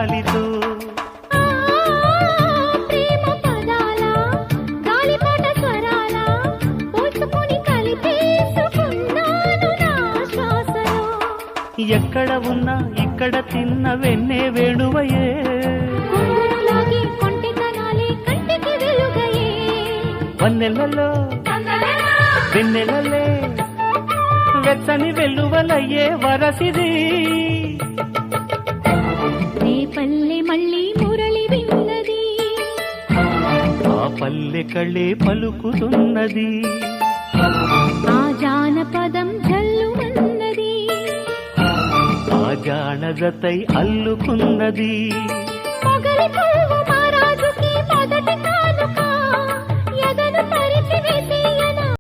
గాలితో ప్రేమ పదాల గాలిపాట స్వరాల పోల్చుకొని కలిపేసుకున్నాను నా శ్వాసలో. ఎక్కడ ఉన్నా ఇక్కడ తిన్న వెన్నే వేణువయే కొంగులాగి కొంటెతనాలే కంటికి వెలుగయే. వన్నెలలో వెన్నెలలే వెచ్చని వెల్లువలయ్యే వరసిది. నీ పల్లె మళ్ళీ మురళి విన్నది, ఆ పల్లె కళ్ళే పలుకుతున్నది, ఆ జానపదం జల్లుమన్నది, ఆ జానజతై అల్లుకున్నది. మొగలి పువ్వు మహారాజుకి మొదటి కానుక ఎదను పరిచి వేసి